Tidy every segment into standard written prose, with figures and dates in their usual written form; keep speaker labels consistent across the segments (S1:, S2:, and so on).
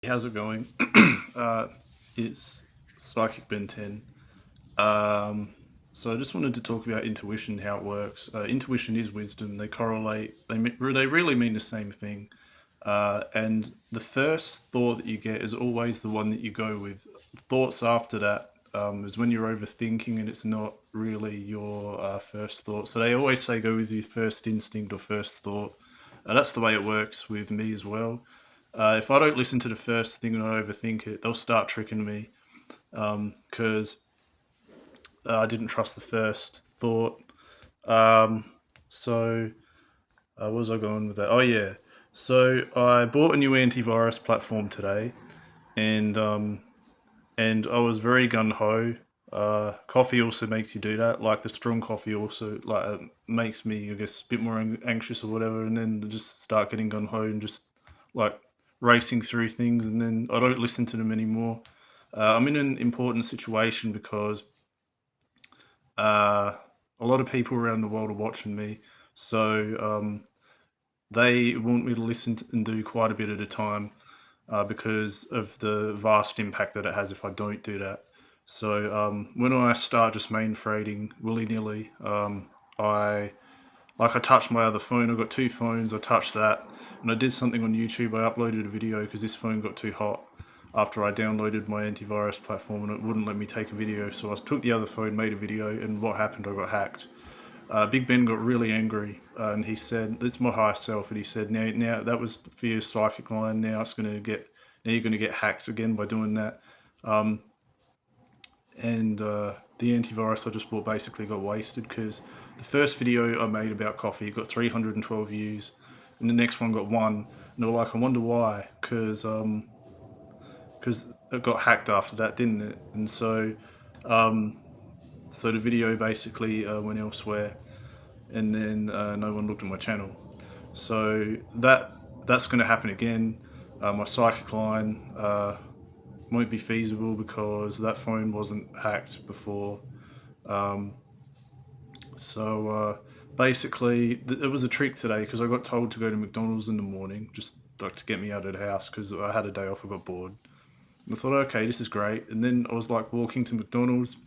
S1: How's it going? uh, it's Psychic Ben 10. Um, so I just wanted to talk about intuition, how it works. Intuition is wisdom. They correlate. They really mean the same thing. And the first thought that you get is always the one that you go with. Thoughts after that is when you're overthinking and it's not really your first thought. So they always say go with your first instinct or first thought. That's the way it works with me as well. If I don't listen to the first thing and I overthink it, they'll start tricking me because I didn't trust the first thought. Um, so, what was I going with that? Oh, yeah. So, I bought a new antivirus platform today and and I was very gun ho. Coffee also makes you do that. Like the strong coffee also makes me, I guess, a bit more anxious or whatever. And then just start getting gun ho and just like racing through things. And then I don't listen to them anymore. I'm in an important situation because uh, a lot of people around the world are watching me. So they want me to and do quite a bit at a time because of the vast impact that it has if I don't do that. So when I start just main frading willy nilly, I touched my other phone. I've got two phones. I touched that, and I did something on YouTube. I uploaded a video because this phone got too hot after I downloaded my antivirus platform, and it wouldn't let me take a video. So I took the other phone, made a video, and what happened? I got hacked. Big Ben got really angry, and he said, "It's my higher self." And he said, "Now that was for your psychic line. Now you're gonna get hacked again by doing that." And the antivirus I just bought basically got wasted because the first video I made about coffee got 312 views, and the next one got one. And they were like, "I wonder why," because it got hacked after that, didn't it? And so the video basically went elsewhere, and then no one looked at my channel. So that's going to happen again. My psychic line won't be feasible because that phone wasn't hacked before. So basically, it was a trick today because I got told to go to McDonald's in the morning just like to get me out of the house because I had a day off. I got bored. And I thought, okay, this is great. And then I was like walking to McDonald's,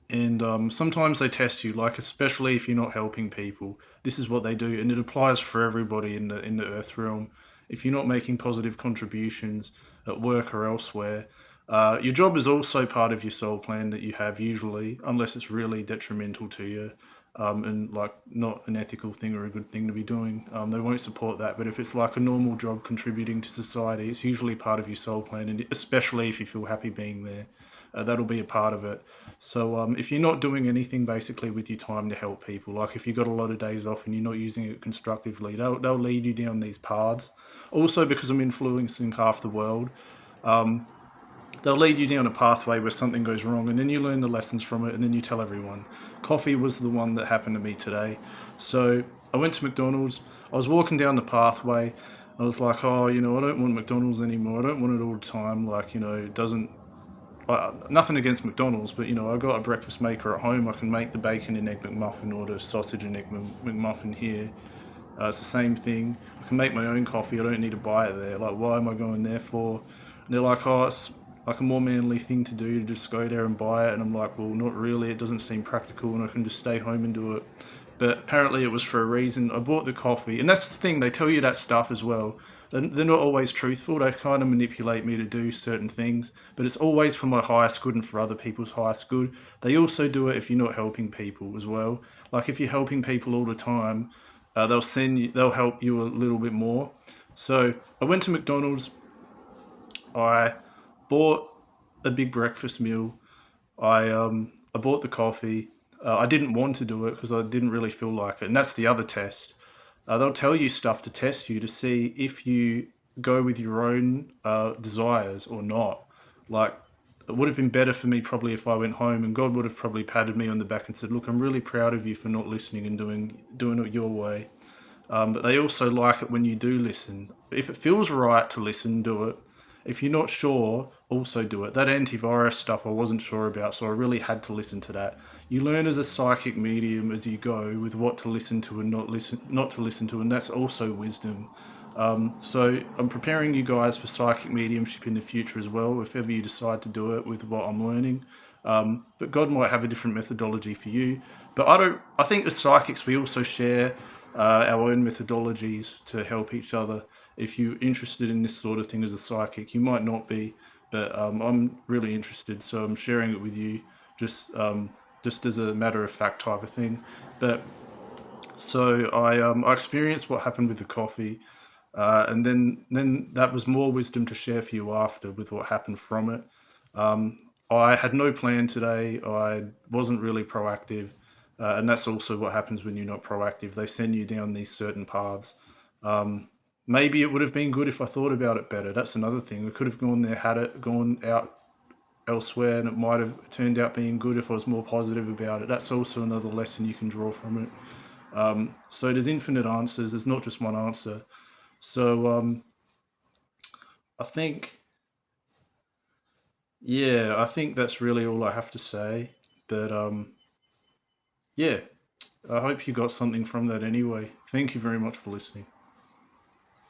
S1: and sometimes they test you, like especially if you're not helping people. This is what they do, and it applies for everybody in the Earth realm. If you're not making positive contributions at work or elsewhere, your job is also part of your soul plan that you have usually, unless it's really detrimental to you. And like not an ethical thing or a good thing to be doing, they won't support that. But if it's like a normal job contributing to society, it's usually part of your soul plan, and especially if you feel happy being there, that'll be a part of it. So if you're not doing anything basically with your time to help people, like if you've got a lot of days off and you're not using it constructively, they'll lead you down these paths. Also, because I'm influencing half the world, they'll lead you down a pathway where something goes wrong, and then you learn the lessons from it, and then you tell everyone. Coffee was the one that happened to me today. So I went to McDonald's. I was walking down the pathway. I was like, oh, I don't want McDonald's anymore. I don't want it all the time. Like, it doesn't. Nothing against McDonald's, but I got a breakfast maker at home. I can make the bacon and egg McMuffin or the sausage and egg McMuffin here. It's the same thing. I can make my own coffee. I don't need to buy it there. Like, why am I going there for? And they're like, oh, it's like a more manly thing to do to just go there and buy it. And I'm like, well, not really. It doesn't seem practical, and I can just stay home and do it. But apparently, it was for a reason. I bought the coffee, and that's the thing. They tell you that stuff as well. They're not always truthful. They kind of manipulate me to do certain things, but it's always for my highest good and for other people's highest good. They also do it if you're not helping people as well. Like if you're helping people all the time, they'll help you a little bit more. So I went to McDonald's. I bought a big breakfast meal. I bought the coffee. I didn't want to do it because I didn't really feel like it, and that's the other test. They'll tell you stuff to test you to see if you go with your own desires or not. Like, it would have been better for me probably if I went home and God would have probably patted me on the back and said, "Look, I'm really proud of you for not listening and doing it your way." But they also like it when you do listen. If it feels right to listen, do it. If you're not sure, also do it. That antivirus stuff I wasn't sure about, so I really had to listen to that. You learn as a psychic medium as you go with what to listen to and not to listen to, and that's also wisdom. So I'm preparing you guys for psychic mediumship in the future as well, if ever you decide to do it with what I'm learning. But God might have a different methodology for you. But I don't. I think as psychics, we also share our own methodologies to help each other. If you're interested in this sort of thing as a psychic, you might not be, but I'm really interested, so I'm sharing it with you, just as a matter of fact type of thing. But so I experienced what happened with the coffee, and then that was more wisdom to share for you after with what happened from it. I had no plan today. I wasn't really proactive, and that's also what happens when you're not proactive. They send you down these certain paths. Maybe it would have been good if I thought about it better. That's another thing. I could have gone there, had it, gone out elsewhere, and it might have turned out being good if I was more positive about it. That's also another lesson you can draw from it. So there's infinite answers. There's not just one answer. So I think, yeah, I think that's really all I have to say. But yeah, I hope you got something from that anyway. Thank you very much for listening.